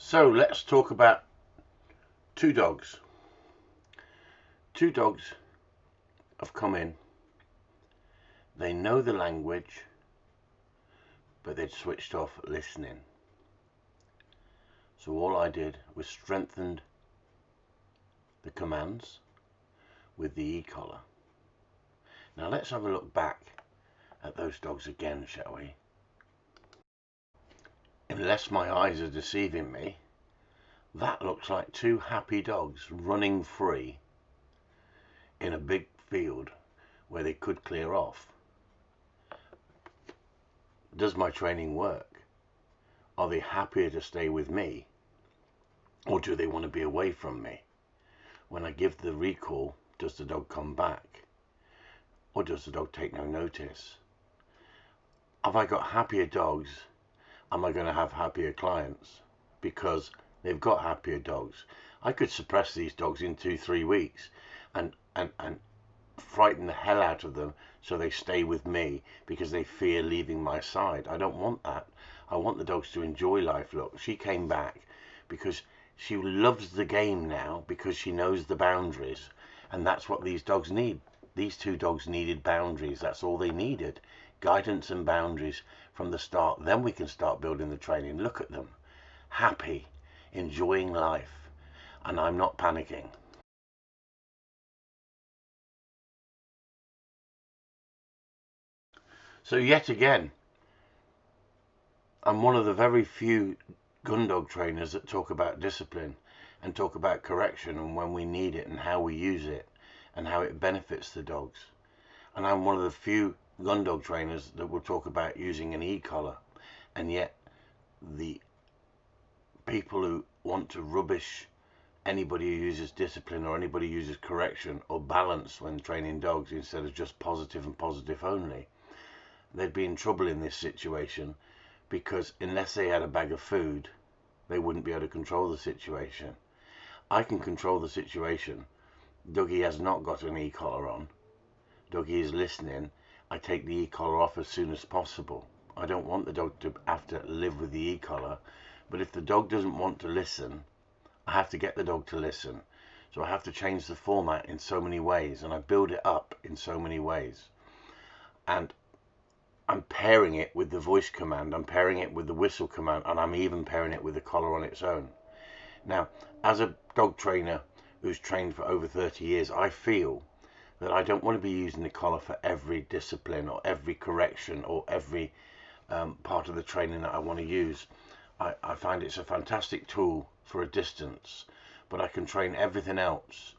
So let's talk about two dogs. Two dogs have come in. They know the language, but they'd switched off listening. So all I did was strengthened the commands with the e-collar. Now let's have a look back at those dogs again, shall we? Unless my eyes are deceiving me, that looks like two happy dogs running free in a big field where they could clear off. Does my training work? Are they happier to stay with me, or do they want to be away from me? When I give the recall, does the dog come back, or does the dog take no notice? Have I got happier dogs? Am I going to have happier clients because they've got happier dogs? I could suppress these dogs in 2-3 weeks and frighten the hell out of them so they stay with me because they fear leaving my side. I don't want that. I want the dogs to enjoy life. Look, she came back because she loves the game now, because she knows the boundaries, and that's what these dogs need. These two dogs needed boundaries. That's all they needed. Guidance and boundaries from the start. Then we can start building the training. Look at them, happy, enjoying life, and I'm not panicking. So yet again, I'm one of the very few gun dog trainers that talk about discipline and talk about correction and when we need it and how we use it and how it benefits the dogs. And I'm one of the few gun dog trainers that will talk about using an e-collar, and yet the people who want to rubbish anybody who uses discipline or anybody who uses correction or balance when training dogs instead of just positive and positive only, they'd be in trouble in this situation, because unless they had a bag of food, they wouldn't be able to control the situation. I can control the situation. Dougie has not got an e-collar on. Dougie is listening. I take the e-collar off as soon as possible. I don't want the dog to have to live with the e-collar, but if the dog doesn't want to listen, I have to get the dog to listen. So I have to change the format in so many ways, and I build it up in so many ways. And I'm pairing it with the voice command, I'm pairing it with the whistle command, and I'm even pairing it with the collar on its own. Now, as a dog trainer who's trained for over 30 years, I feel that I don't want to be using the collar for every discipline or every correction or every part of the training that I want to use. I find it's a fantastic tool for a distance, but I can train everything else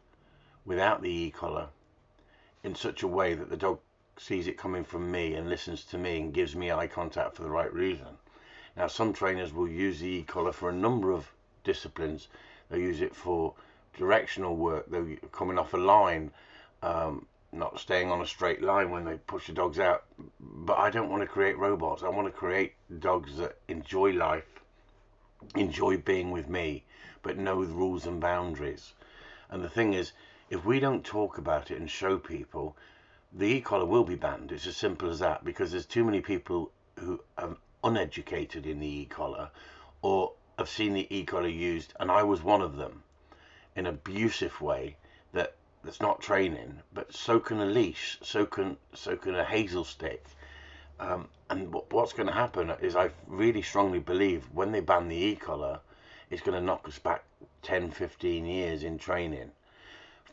without the e-collar in such a way that the dog sees it coming from me and listens to me and gives me eye contact for the right reason. Now, some trainers will use the e-collar for a number of disciplines. They'll use it for directional work. They're coming off a line, not staying on a straight line when they push the dogs out. But I don't want to create robots. I want to create dogs that enjoy life, enjoy being with me, but know the rules and boundaries. And the thing is, if we don't talk about it and show people, the e-collar will be banned. It's as simple as that, because there's too many people who are uneducated in the e-collar or have seen the e-collar used, and I was one of them, in an abusive way that's not training. But so can a leash, so can a hazel stick. And what's going to happen is, I really strongly believe when they ban the e-collar, it's going to knock us back 10-15 years in training,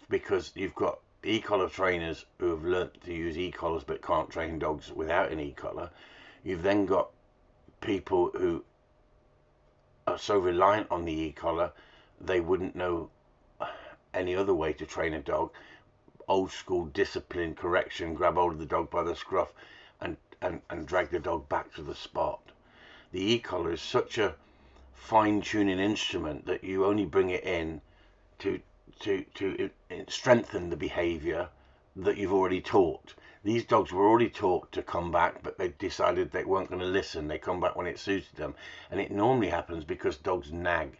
because you've got e-collar trainers who have learnt to use e-collars but can't train dogs without an e-collar. You've then got people who are so reliant on the e-collar they wouldn't know any other way to train a dog. Old school discipline, correction, grab hold of the dog by the scruff and drag the dog back to the spot. The e-collar is such a fine-tuning instrument that you only bring it in to strengthen the behavior that you've already taught. These dogs were already taught to come back, but they decided they weren't going to listen. They come back when it suited them. And it normally happens because dogs nag.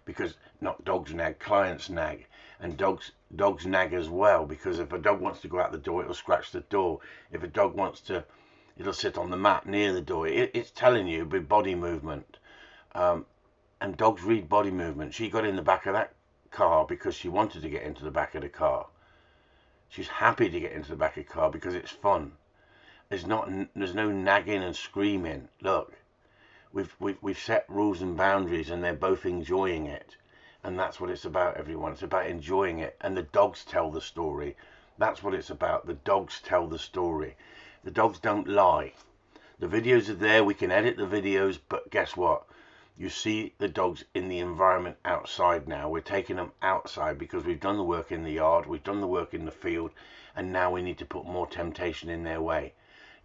Because, not dogs nag, clients nag. And dogs nag as well, because if a dog wants to go out the door, it'll scratch the door. If a dog wants to, it'll sit on the mat near the door. It's telling you with body movement. And dogs read body movement. She got in the back of that car because she wanted to get into the back of the car. She's happy to get into the back of the car because it's fun. There's no nagging and screaming. Look, we've set rules and boundaries, and they're both enjoying it. And that's what it's about, everyone. It's about enjoying it. And the dogs tell the story. That's what it's about. The dogs tell the story. The dogs don't lie. The videos are there. We can edit the videos, but guess what? You see the dogs in the environment outside now. We're taking them outside because we've done the work in the yard, we've done the work in the field, and now we need to put more temptation in their way.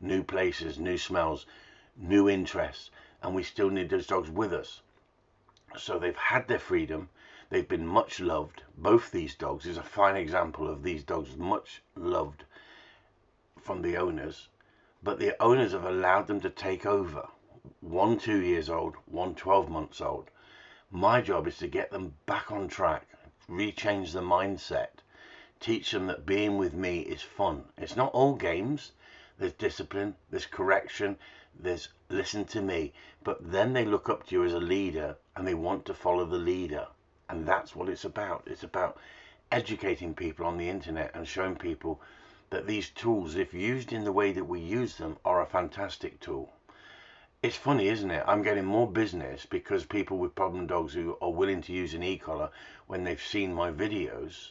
New places, new smells, new interests, and we still need those dogs with us. So they've had their freedom. They've been much loved. Both these dogs is a fine example of these dogs much loved from the owners, but the owners have allowed them to take over. One 2 years old, one 12 months old. My job is to get them back on track, rechange the mindset, teach them that being with me is fun. It's not all games. There's discipline, there's correction, there's listen to me. But then they look up to you as a leader and they want to follow the leader. And that's what it's about. It's about educating people on the internet and showing people that these tools, if used in the way that we use them, are a fantastic tool. It's funny, isn't it? I'm getting more business because people with problem dogs who are willing to use an e-collar when they've seen my videos,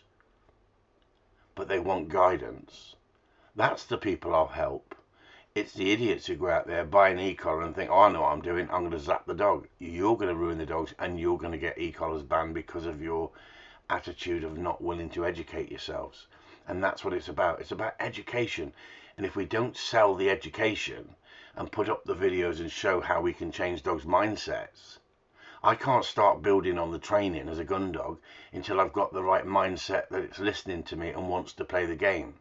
but they want guidance. That's the people I'll help. It's the idiots who go out there, buy an e-collar and think, oh, I know what I'm doing, I'm going to zap the dog. You're going to ruin the dogs and you're going to get e-collars banned because of your attitude of not willing to educate yourselves. And that's what it's about. It's about education. And if we don't sell the education and put up the videos and show how we can change dogs' mindsets, I can't start building on the training as a gun dog until I've got the right mindset that it's listening to me and wants to play the game.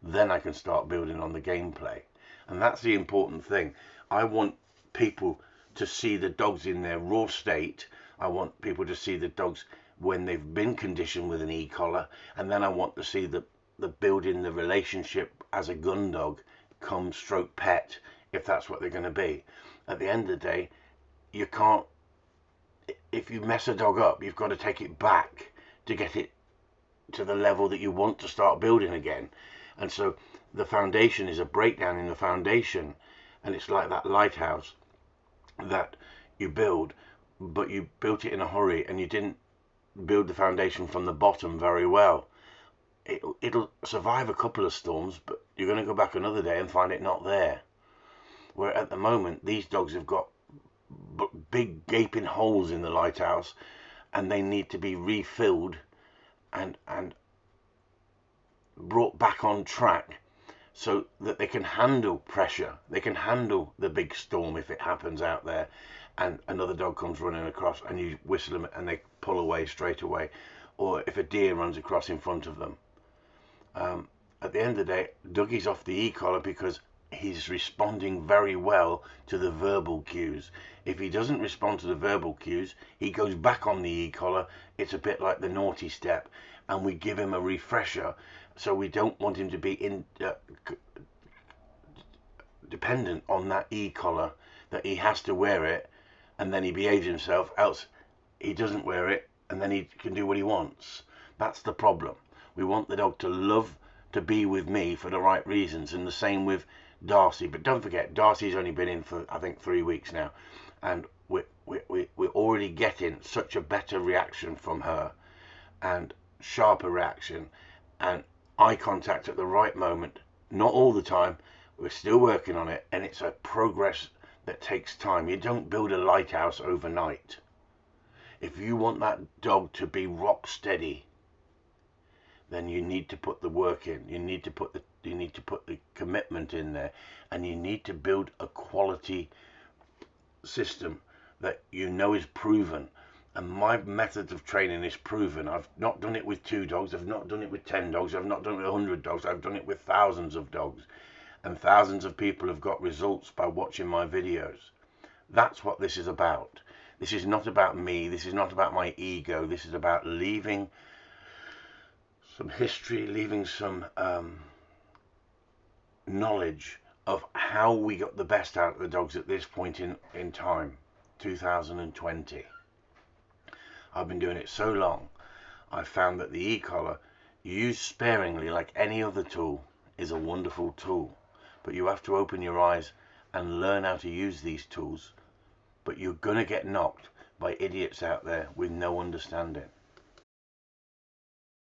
Then I can start building on the gameplay. And that's the important thing. I want people to see the dogs in their raw state. I want people to see the dogs when they've been conditioned with an e-collar. And then I want to see the building the relationship as a gun dog come stroke pet, if that's what they're going to be. At the end of the day, you can't, if you mess a dog up, you've got to take it back to get it to the level that you want to start building again. And so the foundation is a breakdown in the foundation, and it's like that lighthouse that you build, but you built it in a hurry and you didn't build the foundation from the bottom very well. It'll survive a couple of storms, but you're going to go back another day and find it not there. Where at the moment, these dogs have got big gaping holes in the lighthouse, and they need to be refilled and brought back on track so that they can handle pressure. They can handle the big storm if it happens out there and another dog comes running across and you whistle them and they pull away straight away, or if a deer runs across in front of them. At the end of the day, Dougie's off the e-collar because he's responding very well to the verbal cues. If he doesn't respond to the verbal cues, he goes back on the e-collar. It's a bit like the naughty step, and we give him a refresher. So we don't want him to be dependent on that e-collar, that he has to wear it and then he behaves himself, else he doesn't wear it and then he can do what he wants. That's the problem. We want the dog to love to be with me for the right reasons, and the same with Darcy. But don't forget, Darcy's only been in for I think 3 weeks now, and we're already getting such a better reaction from her, and sharper reaction, and eye contact at the right moment. Not all the time. We're still working on it, and it's a progress that takes time. You don't build a lighthouse overnight. If you want that dog to be rock steady, then you need to put the work in. You need to put the commitment in there, and you need to build a quality system that you know is proven. And my method of training is proven. I've not done it with 2 dogs. I've not done it with 10 dogs. I've not done it with 100 dogs. I've done it with thousands of dogs. And thousands of people have got results by watching my videos. That's what this is about. This is not about me. This is not about my ego. This is about leaving some history, leaving some knowledge of how we got the best out of the dogs at this point in time, 2020. I've been doing it so long, I've found that the e-collar, used sparingly like any other tool, is a wonderful tool. But you have to open your eyes and learn how to use these tools. But you're going to get knocked by idiots out there with no understanding.